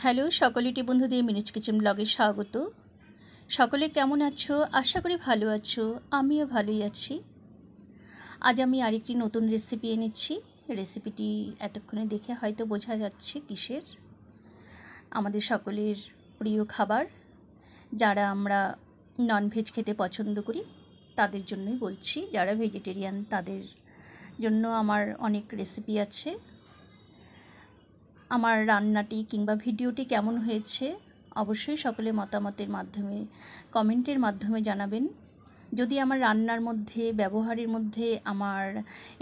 Hello সকলটি বন্ধুদের মিনুজ kitchen ব্লগে স্বাগত। সকলে কেমন আছো? আশা করি ভালো আছো। আমিও ভালোই আছি। আজ আমি আরেকটি নতুন রেসিপি এনেছি। রেসিপিটি এতক্ষণে দেখে হয়তো বোঝা যাচ্ছে কিসের। আমাদের সকলের প্রিয় খাবার, যারা আমরা ননভেজ খেতে পছন্দ করি তাদের জন্যই বলছি। যারা ভেজিটেরিয়ান তাদের জন্য আমার অনেক রেসিপি আছে। আমার রান্নাটি কিংবা ভিডিওটি কেমন হয়েছে অবশ্যই সকলে মতামতের মাধ্যমে, কমেন্টের মাধ্যমে জানাবেন। যদি আমার রান্নার মধ্যে, ব্যবহারের মধ্যে, আমার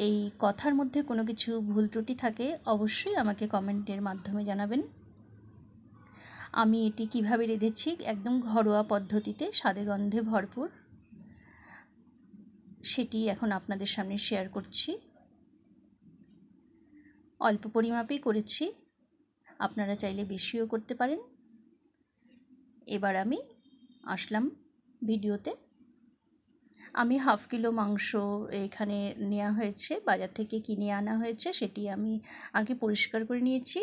এই কথার মধ্যে কোনো কিছু ভুল ত্রুটি থাকে অবশ্যই আমাকে কমেন্টের মাধ্যমে জানাবেন। আমি এটি কিভাবে রেঁধেছি একদম ঘরোয়া পদ্ধতিতে, স্বাদে গন্ধে ভরপুর, সেটি এখন আপনাদের সামনে শেয়ার করছি। অল্প পরিমাপেই করেছি, আপনারা চাইলে বেশিও করতে পারেন। এবার আমি আসলাম ভিডিওতে। আমি হাফ কিলো মাংস এখানে নেওয়া হয়েছে, বাজার থেকে কিনে আনা হয়েছে। সেটি আমি আগে পরিষ্কার করে নিয়েছি,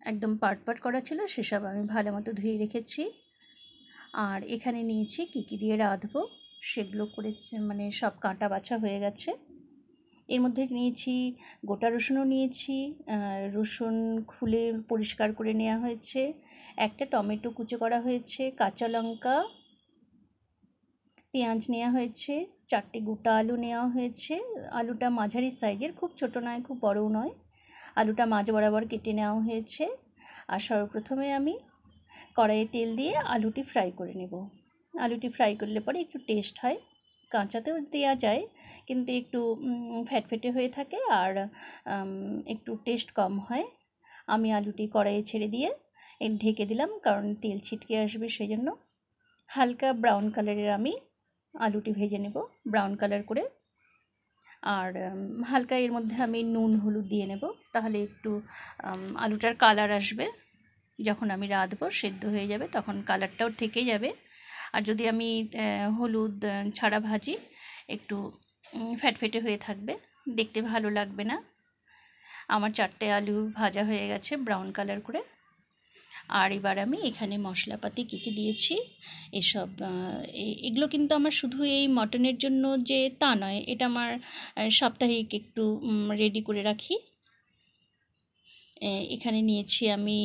একদম পাট করা ছিল, সেসব আমি ভালো মতো ধুয়ে রেখেছি। আর এখানে নিয়েছি কী কী দিয়ে রাঁধবো সেগুলো করে, মানে সব কাঁটা বাছা হয়ে গেছে। এর মধ্যে নিয়েছি গোটা রসুনও নিয়েছি, রসুন খুলে পরিষ্কার করে নেওয়া হয়েছে, একটা টমেটো কুচো করা হয়েছে, কাঁচা লঙ্কা, পেঁয়াজ নেওয়া হয়েছে, 4টে গোটা আলু নেওয়া হয়েছে। আলুটা মাঝারি সাইজের, খুব ছোট নয় খুব বড়ও নয়। আলুটা মাঝ বরাবর কেটে নেওয়া হয়েছে। আর সর্বপ্রথমে আমি কড়াইয়ে তেল দিয়ে আলুটি ফ্রাই করে নেব। আলুটি ফ্রাই করলে পরে একটু টেস্ট হয়, কাঁচাতেও দেওয়া যায় কিন্তু একটু ফ্যাটফেটে হয়ে থাকে আর একটু টেস্ট কম হয়। আমি আলুটি কড়াইয়ে ছেড়ে দিয়ে ঢেকে দিলাম, কারণ তেল ছিটকে আসবে সেই জন্য। হালকা ব্রাউন কালারের আমি আলুটি ভেজে নেব, ব্রাউন কালার করে। আর হালকা এর মধ্যে আমি নুন হলুদ দিয়ে নেব, তাহলে একটু আলুটার কালার আসবে। যখন আমি রাঁধবো সেদ্ধ হয়ে যাবে তখন কালারটাও থেকে যাবে। আর যদি আমি হলুদ ছাড়া ভাজি, একটু ফ্যাটফেটে হয়ে থাকবে, দেখতে ভালো লাগবে না। আমার 4টে আলু ভাজা হয়ে গেছে ব্রাউন কালার করে। আর এবার আমি এখানে মশলাপাতি কী কী দিয়েছি এসব, এগুলো কিন্তু আমার শুধু এই মটনের জন্য যে তা নয়, এটা আমার সাপ্তাহিক একটু রেডি করে রাখি। এখানে নিয়েছি আমি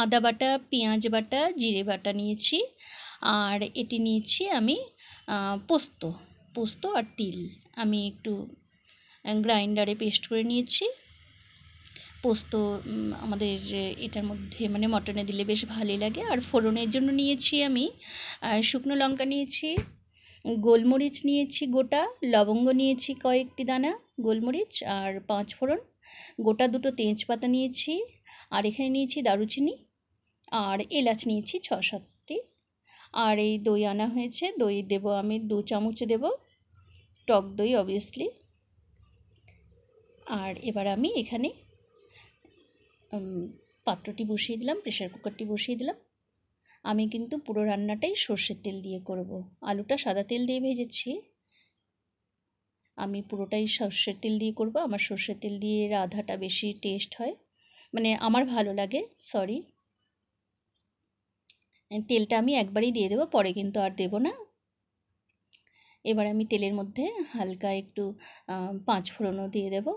আদা বাটা, পেঁয়াজ বাটা, জিরে বাটা নিয়েছি। আর এটি নিয়েছি আমি পোস্ত আর তিল আমি একটু গ্রাইন্ডারে পেস্ট করে নিয়েছি। পোস্ত আমাদের এটার মধ্যে মানে মটনে দিলে বেশ ভালোই লাগে। আর ফোড়নের জন্য নিয়েছি আমি শুকনো লঙ্কা নিয়েছি, গোলমরিচ নিয়েছি গোটা, লবঙ্গ নিয়েছি কয়েকটি দানা গোলমরিচ আর 5 ফোড়ন, গোটা 2টো তেজপাতা নিয়েছি। আর এখানে নিয়েছি দারুচিনি আর এলাচ নিয়েছি 6-7টি। আর এই দই আনা হয়েছে, দই দেব আমি 2 চামচ দেব, টক দই অবভিয়াসলি। আর এবার আমি এখানে পাত্রটি বসিয়ে দিলাম, প্রেশার কুকারটি বসিয়ে দিলাম। আমি কিন্তু পুরো রান্নাটাই সর্ষের তেল দিয়ে করব। আলুটা সাদা তেল দিয়ে ভেজেছি, আমি পুরোটাই সর্ষের তেল দিয়ে করব। আমার সর্ষের তেল দিয়ে রাঁধাটা বেশি টেস্ট হয়, মানে আমার ভালো লাগে। সরি, তেলটা আমি একবারই দিয়ে দেবো, পরে কিন্তু আর দেব না। এবার আমি তেলের মধ্যে হালকা একটু 5 ফোড়নও দিয়ে দেব।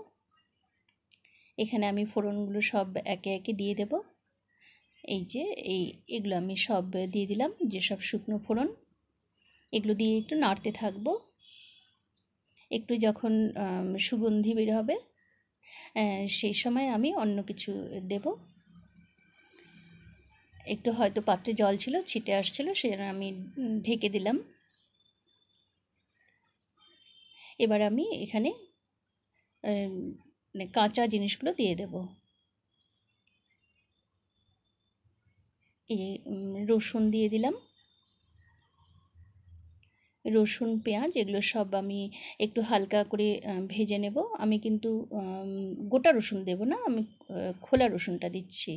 এখানে আমি ফোড়নগুলো সব একে একে দিয়ে দেব। এই যে এগুলো আমি সব দিয়ে দিলাম, যেসব শুকনো ফোড়ন, এগুলো দিয়ে একটু নাড়তে থাকবো। একটু যখন সুগন্ধি বের হবে সেই সময় আমি অন্য কিছু দেব। একটু হয়তো পাত্রে জল ছিল, ছিটে আসছিল, সেজন্য আমি ঢেকে দিলাম। এবার আমি এখানে মানে কাঁচা জিনিসগুলো দিয়ে দেব। এই রসুন দিয়ে দিলাম, রসুন পেঁয়াজ এগুলো সব আমি একটু হালকা করে ভেজে নেব। আমি কিন্তু গোটা রসুন দেব না, আমি খোলা রসুনটা দিচ্ছি।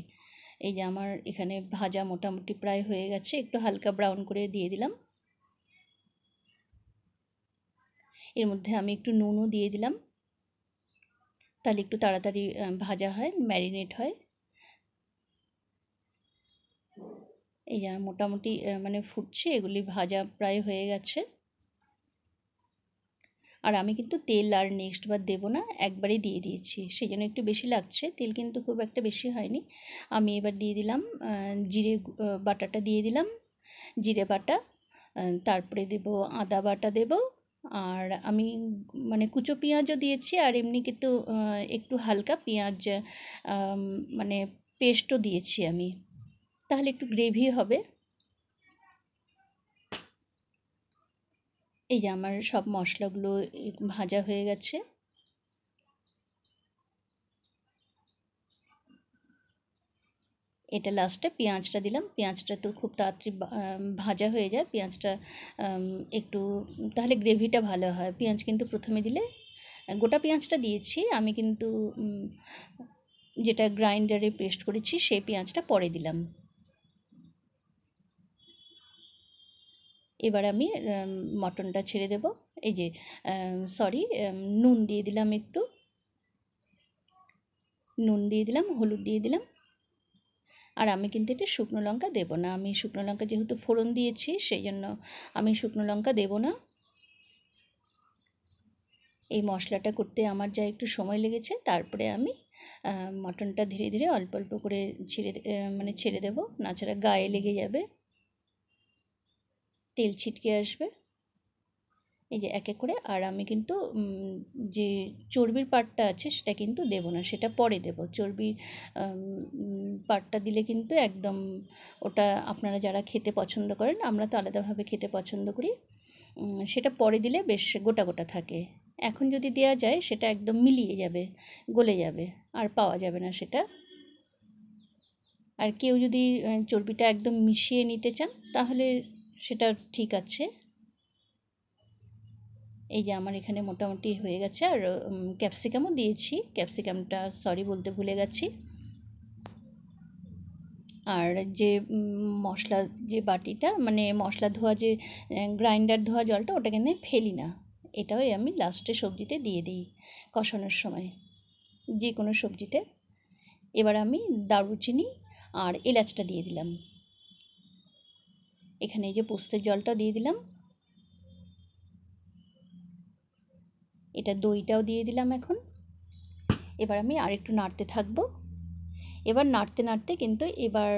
এই যে আমার এখানে ভাজা মোটামুটি প্রায় হয়ে গেছে, একটু হালকা ব্রাউন করে দিয়ে দিলাম। এর মধ্যে আমি একটু নুনও দিয়ে দিলাম, তাহলে একটু তাড়াতাড়ি ভাজা হয়, ম্যারিনেট হয়। এই যে মোটামুটি মানে ফুটছে, এগুলি ভাজা প্রায় হয়ে গেছে। আর আমি কিন্তু তেল আর নেক্সট বার দেবো না, একবারেই দিয়ে দিয়েছি, সেই জন্য একটু বেশি লাগছে। তেল কিন্তু খুব একটা বেশি হয়নি। আমি এবার দিয়ে দিলাম জিরে বাটাটা দিয়ে দিলাম, জিরে বাটা, তারপরে দেব আদা বাটা দেব। আর আমি মানে কুচো পেঁয়াজও দিয়েছি, আর এমনি কিন্তু একটু হালকা পেঁয়াজ মানে পেস্টও দিয়েছি আমি, তাহলে একটু গ্রেভি হবে। এই যে আমার সব মশলাগুলো ভাজা হয়ে গেছে। এটা লাস্টে পেঁয়াজটা দিলাম, পেঁয়াজটা তো খুব তাড়াতাড়ি ভাজা হয়ে যায় পেঁয়াজটা, একটু তাহলে গ্রেভিটা ভালো হয়। পেঁয়াজ কিন্তু প্রথমে দিলে, গোটা পেঁয়াজটা দিয়েছি আমি, কিন্তু যেটা গ্রাইন্ডারে পেস্ট করেছি সেই পেঁয়াজটা পরে দিলাম। এবার আমি মটনটা ছেড়ে দেব। এই যে সরি, নুন দিয়ে দিলাম, একটু নুন দিয়ে দিলাম, হলুদ দিয়ে দিলাম। আর আমি কিন্তু এটা শুকনো লঙ্কা দেবো না, আমি শুকনো লঙ্কা যেহেতু ফোড়ন দিয়েছি সেই জন্য আমি শুকনো লঙ্কা দেবো না। এই মশলাটা করতে আমার যা একটু সময় লেগেছে, তারপরে আমি মটনটা ধীরে ধীরে অল্প অল্প করে মানে ছেড়ে দেবো, নাছাড়া গায়ে লেগে যাবে, তেল ছিটকে আসবে। এই যে এক এক করে। আর আমি কিন্তু যে চর্বির পার্টটা আছে সেটা কিন্তু দেবো না, সেটা পরে দেবো। চর্বির পার্টটা দিলে কিন্তু একদম ওটা, আপনারা যারা খেতে পছন্দ করেন, আমরা তো আলাদাভাবে খেতে পছন্দ করি, সেটা পরে দিলে বেশ গোটা গোটা থাকে। এখন যদি দেওয়া যায় সেটা একদম মিলিয়ে যাবে, গলে যাবে, আর পাওয়া যাবে না সেটা। আর কেউ যদি চর্বিটা একদম মিশিয়ে নিতে চান তাহলে সেটা ঠিক আছে। এই যে আমার এখানে মোটামুটি হয়ে গেছে। আর ক্যাপসিকামও দিয়েছি, ক্যাপসিকামটা সরি বলতে ভুলে গেছি। আর যে মশলা, যে বাটিটা মানে মশলা ধোয়া, যে গ্রাইন্ডার ধোয়া জলটা, ওটা কিন্তু ফেলি না, এটাও আমি লাস্টে সবজিতে দিয়ে দিই কষানোর সময়, যে কোনো সবজিতে। এবার আমি দারুচিনি আর এলাচটা দিয়ে দিলাম, এখানে এই যে পোস্তের জলটা দিয়ে দিলাম, এটা দইটাও দিয়ে দিলাম এখন। এবার আমি আরেকটু নাড়তে থাকবো। এবার নাড়তে নাড়তে কিন্তু এবার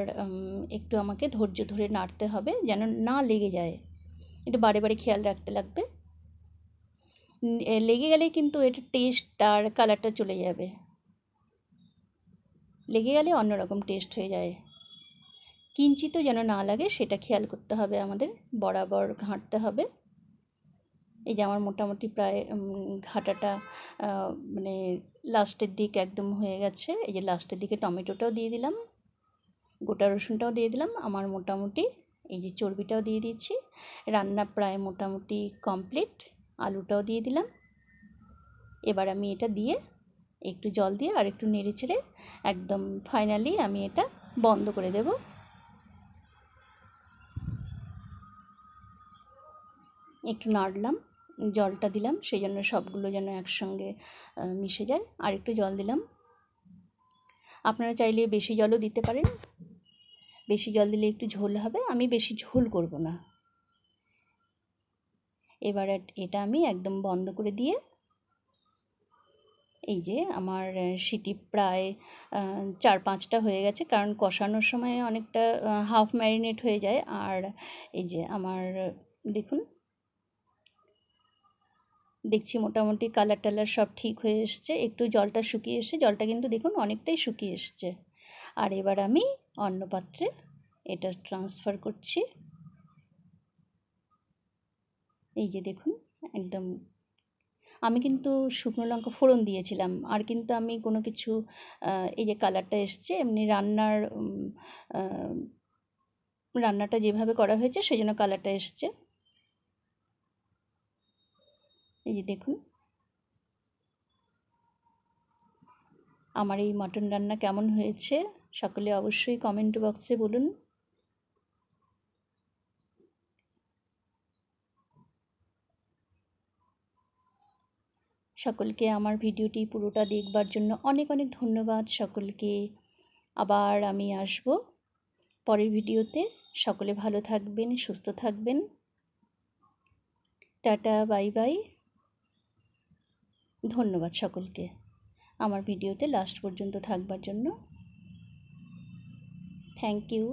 একটু আমাকে ধৈর্য ধরে নাড়তে হবে, যেন না লেগে যায়, একটু বারে বারে খেয়াল রাখতে লাগবে। লেগে গেলে কিন্তু এটার টেস্ট আর কালারটা চলে যাবে, লেগে গেলে অন্যরকম টেস্ট হয়ে যায়। কিঞ্চিতও যেন না লাগে সেটা খেয়াল করতে হবে আমাদের, বরাবর ঘাঁটতে হবে। এই যে আমার মোটামুটি প্রায় ঘাটাটা মানে লাস্টের দিক একদম হয়ে গেছে। এই যে লাস্টের দিকে টমেটোটাও দিয়ে দিলাম, গোটা রসুনটাও দিয়ে দিলাম। আমার মোটামুটি এই যে চর্বিটাও দিয়ে দিচ্ছি, রান্না প্রায় মোটামুটি কমপ্লিট। আলুটাও দিয়ে দিলাম। এবার আমি এটা দিয়ে একটু জল দিয়ে আর একটু নেড়ে চেড়ে একদম ফাইনালি আমি এটা বন্ধ করে দেব। একটু নাড়লাম, জলটা দিলাম সেই জন্য সবগুলো যেন একসঙ্গে মিশে যায়। আর একটু জল দিলাম, আপনারা চাইলে বেশি জলও দিতে পারেন, বেশি জল দিলে একটু ঝোল হবে, আমি বেশি ঝোল করব না। এবার এটা আমি একদম বন্ধ করে দিয়ে, এই যে আমার সিটি প্রায় 4-5টা হয়ে গেছে, কারণ কষানোর সময় অনেকটা হাফ ম্যারিনেট হয়ে যায়। আর এই যে আমার দেখুন, দেখছি মোটামুটি কালার টালার সব ঠিক হয়ে এসছে, একটু জলটা শুকিয়ে এসছে, জলটা কিন্তু দেখুন অনেকটাই শুকিয়ে এসছে। আর এবার আমি অন্য পাত্রে এটা ট্রান্সফার করছি। এই যে দেখুন, একদম আমি কিন্তু শুকনো লঙ্কা ফোড়ন দিয়েছিলাম, আর কিন্তু আমি কোনো কিছু, এই যে কালারটা এসছে এমনি রান্নাটা যেভাবে করা হয়েছে সেই জন্য কালারটা এসছে। এই যে দেখুন, আমার এই মটন রান্না কেমন হয়েছে সকলে অবশ্যই কমেন্ট বক্সে বলুন। সকলকে আমার ভিডিওটি পুরোটা দেখবার জন্য অনেক অনেক ধন্যবাদ সকলকে। আবার আমি আসব পরের ভিডিওতে। সকলে ভালো থাকবেন, সুস্থ থাকবেন। Tata, bye bye. ধন্যবাদ সকলকে আমার ভিডিওতে লাস্ট পর্যন্ত থাকবার জন্য। Thank you.